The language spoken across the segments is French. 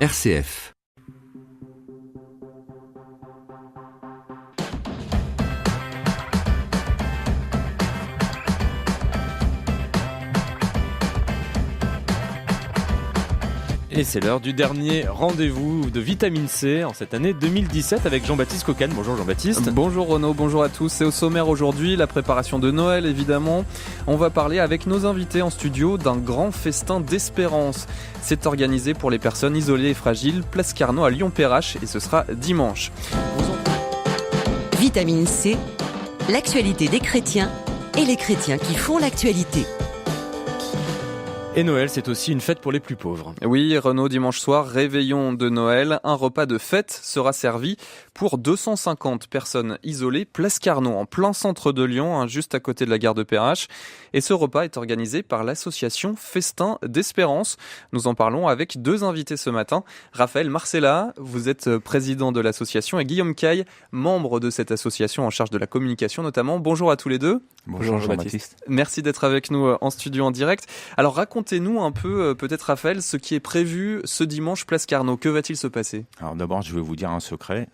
RCF. Et c'est l'heure du dernier rendez-vous de Vitamine C en cette année 2017 avec Jean-Baptiste Cocan. Bonjour Jean-Baptiste. Bonjour Renaud, bonjour à tous. C'est au sommaire aujourd'hui, la préparation de Noël évidemment. On va parler avec nos invités en studio d'un grand festin d'espérance. C'est organisé pour les personnes isolées et fragiles, place Carnot à Lyon-Perrache et ce sera dimanche. Vitamine C, l'actualité des chrétiens et les chrétiens qui font l'actualité. Et Noël, c'est aussi une fête pour les plus pauvres. Oui, Renaud, dimanche soir, réveillon de Noël. Un repas de fête sera servi pour 250 personnes isolées, place Carnot, en plein centre de Lyon, juste à côté de la gare de Perrache. Et ce repas est organisé par l'association Festin d'Espérance. Nous en parlons avec deux invités ce matin. Raphaël Marcella, vous êtes président de l'association, et Guillaume Caille, membre de cette association en charge de la communication notamment. Bonjour à tous les deux. Bonjour Jean-Baptiste. Merci d'être avec nous en studio en direct. Alors racontez-nous un peu, peut-être Raphaël, ce qui est prévu ce dimanche place Carnot. Que va-t-il se passer ? Alors d'abord, je vais vous dire un secret.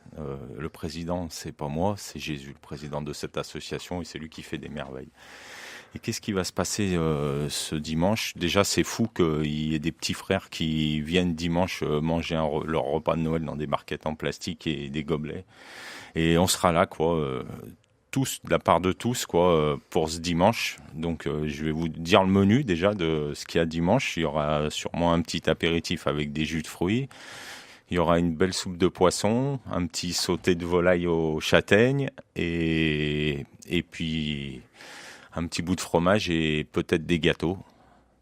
Le président, c'est pas moi, c'est Jésus, le président de cette association, et c'est lui qui fait des merveilles. Et qu'est-ce qui va se passer ce dimanche ? Déjà, c'est fou qu'il y ait des petits frères qui viennent dimanche manger leur repas de Noël dans des barquettes en plastique et des gobelets. Et on sera là, tous, de la part de tous, pour ce dimanche. Donc, je vais vous dire le menu déjà de ce qu'il y a dimanche. Il y aura sûrement un petit apéritif avec des jus de fruits. Il y aura une belle soupe de poisson, un petit sauté de volaille aux châtaignes et puis un petit bout de fromage et peut-être des gâteaux.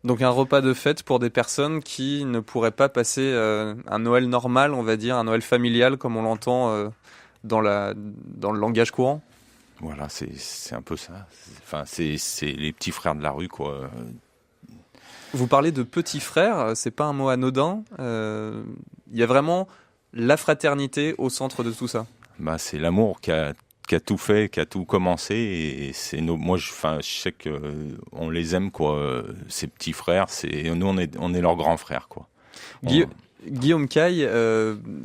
Donc un repas de fête pour des personnes qui ne pourraient pas passer un Noël normal, on va dire, un Noël familial comme on l'entend dans le langage courant. Voilà, c'est un peu ça. Enfin, c'est les petits frères de la rue, quoi. Vous parlez de petits frères, c'est pas un mot anodin. Il y a vraiment la fraternité au centre de tout ça. C'est l'amour qui a tout fait, qui a tout commencé. Et c'est moi, je sais que on les aime, ces petits frères. Nous, on est leurs grands frères, quoi. Guillaume Caille,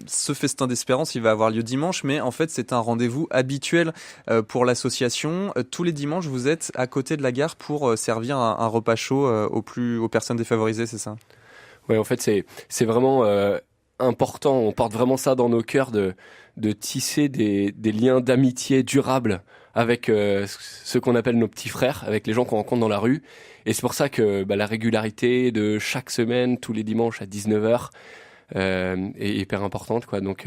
ce festin d'espérance, il va avoir lieu dimanche, mais en fait c'est un rendez-vous habituel pour l'association. Tous les dimanches, vous êtes à côté de la gare pour servir un repas chaud aux personnes défavorisées, c'est ça ? Ouais, en fait c'est vraiment important. On porte vraiment ça dans nos cœurs de tisser des liens d'amitié durables avec ce qu'on appelle nos petits frères, avec les gens qu'on rencontre dans la rue. Et c'est pour ça que la régularité de chaque semaine, tous les dimanches à 19h, est hyper importante, quoi. Donc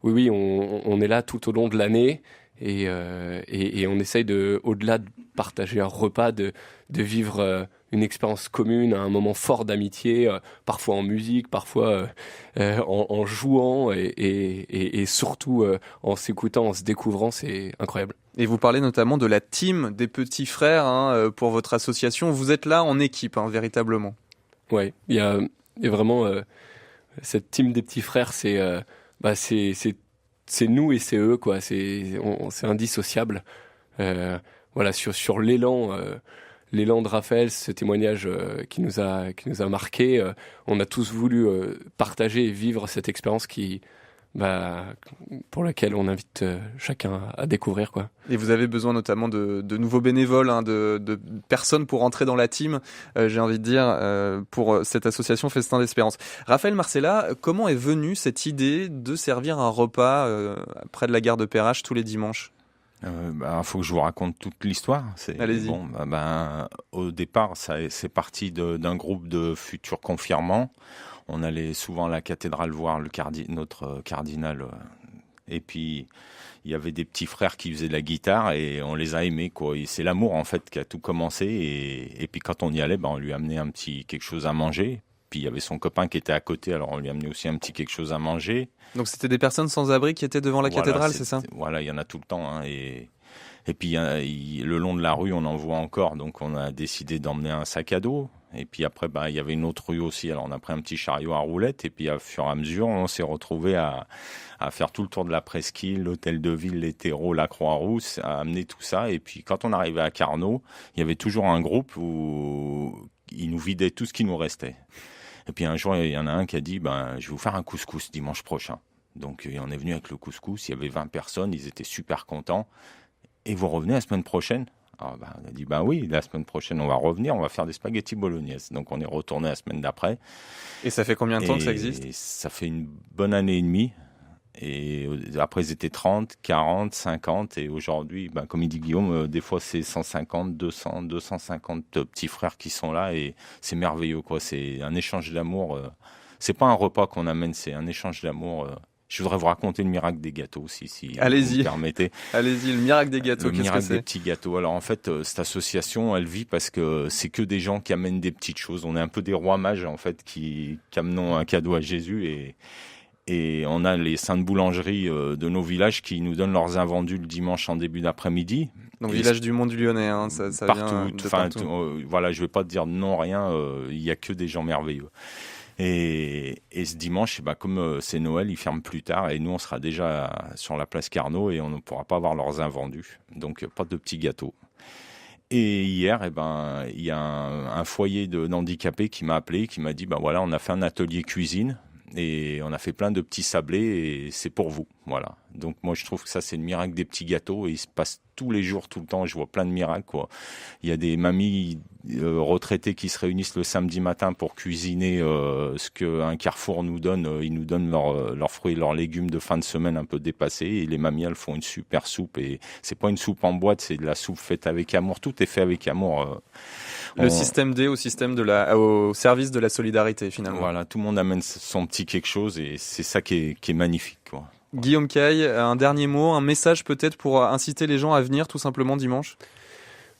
oui, on est là tout au long de l'année et on essaye au-delà de partager un repas, de vivre une expérience commune, un moment fort d'amitié, parfois en musique, parfois en jouant et surtout en s'écoutant, en se découvrant. C'est incroyable. Et vous parlez notamment de la team des petits frères pour votre association. Vous êtes là en équipe, véritablement. Ouais, il y a vraiment cette team des petits frères. C'est nous et c'est eux, quoi. C'est indissociable. Voilà, sur l'élan de Raphaël, ce témoignage qui nous a marqué. On a tous voulu partager et vivre cette expérience pour laquelle on invite chacun à découvrir, quoi. Et vous avez besoin notamment de nouveaux bénévoles, de personnes pour entrer dans la team, j'ai envie de dire, pour cette association Festin d'Espérance. Raphaël Marcella, comment est venue cette idée de servir un repas près de la gare de Perrache tous les dimanches ? Faut que je vous raconte toute l'histoire. Allez-y. Au départ, c'est parti d'un groupe de futurs confirmants. On allait souvent à la cathédrale voir notre cardinal. Et puis, il y avait des petits frères qui faisaient de la guitare et on les a aimés, quoi. Et c'est l'amour, en fait, qui a tout commencé. Et puis, quand on y allait, on lui amenait quelque chose à manger. Puis, il y avait son copain qui était à côté, alors on lui amenait aussi un petit quelque chose à manger. Donc, c'était des personnes sans abri qui étaient devant la cathédrale, c'est ça ? Voilà, il y en a tout le temps. Et puis, le long de la rue, on en voit encore. Donc, on a décidé d'emmener un sac à dos. Et puis après, il y avait une autre rue aussi. Alors, on a pris un petit chariot à roulettes. Et puis, au fur et à mesure, on s'est retrouvés à faire tout le tour de la presqu'île, l'hôtel de ville, les terreaux, la Croix-Rousse, à amener tout ça. Et puis, quand on arrivait à Carnot, il y avait toujours un groupe où ils nous vidaient tout ce qui nous restait. Et puis un jour, il y en a un qui a dit, je vais vous faire un couscous dimanche prochain. Donc on est venu avec le couscous, il y avait 20 personnes, ils étaient super contents. Et vous revenez la semaine prochaine ? Alors, on a dit, oui, la semaine prochaine, on va revenir, on va faire des spaghettis bolognaise. Donc on est retourné la semaine d'après. Et ça fait combien de temps que ça existe ? Ça fait une bonne année et demie. Et après, ils étaient 30, 40, 50. Et aujourd'hui, comme il dit Guillaume, des fois, c'est 150, 200, 250 petits frères qui sont là. Et c'est merveilleux, quoi. C'est un échange d'amour. C'est pas un repas qu'on amène, c'est un échange d'amour. Je voudrais vous raconter le miracle des gâteaux aussi, si vous me permettez. Allez-y, le miracle des gâteaux, qu'est-ce que c'est ? Le miracle des petits gâteaux. Alors en fait, cette association, elle vit parce que c'est que des gens qui amènent des petites choses. On est un peu des rois mages, en fait, qui amenons un cadeau à Jésus. Et on a les saintes boulangeries de nos villages qui nous donnent leurs invendus le dimanche en début d'après-midi. Donc village du Mont du Lyonnais, hein, ça partout, vient partout. Voilà, je vais pas te dire non, rien. Il y a que des gens merveilleux. Et ce dimanche, comme c'est Noël, ils ferment plus tard et nous, on sera déjà sur la place Carnot et on ne pourra pas avoir leurs invendus. Donc, pas de petits gâteaux. Et hier, il y a un foyer d'handicapés qui m'a appelé, qui m'a dit, voilà, on a fait un atelier cuisine et on a fait plein de petits sablés et c'est pour vous. Voilà. Donc, moi, je trouve que ça, c'est le miracle des petits gâteaux et il se passe tous les jours, tout le temps. Je vois plein de miracles, quoi. Il y a des mamies retraités qui se réunissent le samedi matin pour cuisiner ce qu'un Carrefour nous donne. Ils nous donnent leurs fruits et leurs légumes de fin de semaine un peu dépassés. Et les mamies, elles font une super soupe. Et c'est pas une soupe en boîte, c'est de la soupe faite avec amour. Tout est fait avec amour. Le système D au service de la solidarité, finalement. Voilà, tout le monde amène son petit quelque chose et c'est ça qui est magnifique, quoi. Guillaume Caille, un dernier mot, un message peut-être pour inciter les gens à venir tout simplement dimanche ?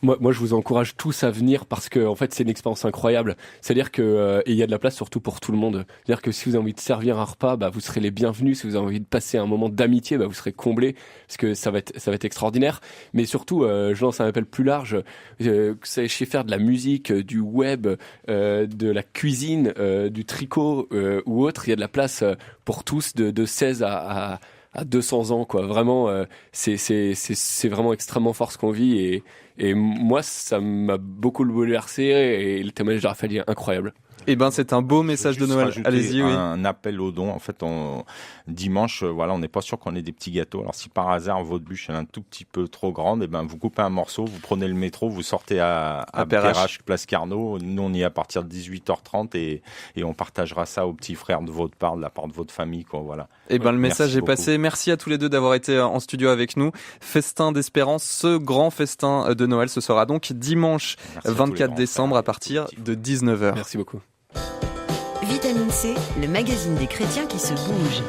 Moi, je vous encourage tous à venir parce que, en fait, c'est une expérience incroyable. C'est-à-dire que, et il y a de la place surtout pour tout le monde. C'est-à-dire que si vous avez envie de servir un repas, vous serez les bienvenus. Si vous avez envie de passer un moment d'amitié, vous serez comblés parce que ça va être extraordinaire. Mais surtout, je lance un appel plus large. Que vous sachiez faire de la musique, du web, de la cuisine, du tricot ou autre. Il y a de la place pour tous de 16 à 200 ans, quoi. Vraiment, c'est vraiment extrêmement fort ce qu'on vit et moi, ça m'a beaucoup bouleversé et le témoignage de Raphaël est incroyable. C'est un beau message de Noël. Allez-y, oui. Un appel aux dons. En fait, dimanche, on n'est pas sûr qu'on ait des petits gâteaux. Alors, si par hasard, votre bûche est un tout petit peu trop grande, vous coupez un morceau, vous prenez le métro, vous sortez à Perrache, place Carnot. Nous, on y est à partir de 18h30 et on partagera ça aux petits frères de votre part, de la part de votre famille, quoi, voilà. Le message est passé. Merci à tous les deux d'avoir été en studio avec nous. Festin d'Espérance, ce grand festin de Noël, ce sera donc dimanche 24 décembre à partir de 19h. Merci beaucoup. Vitamine C, le magazine des chrétiens qui se bougent.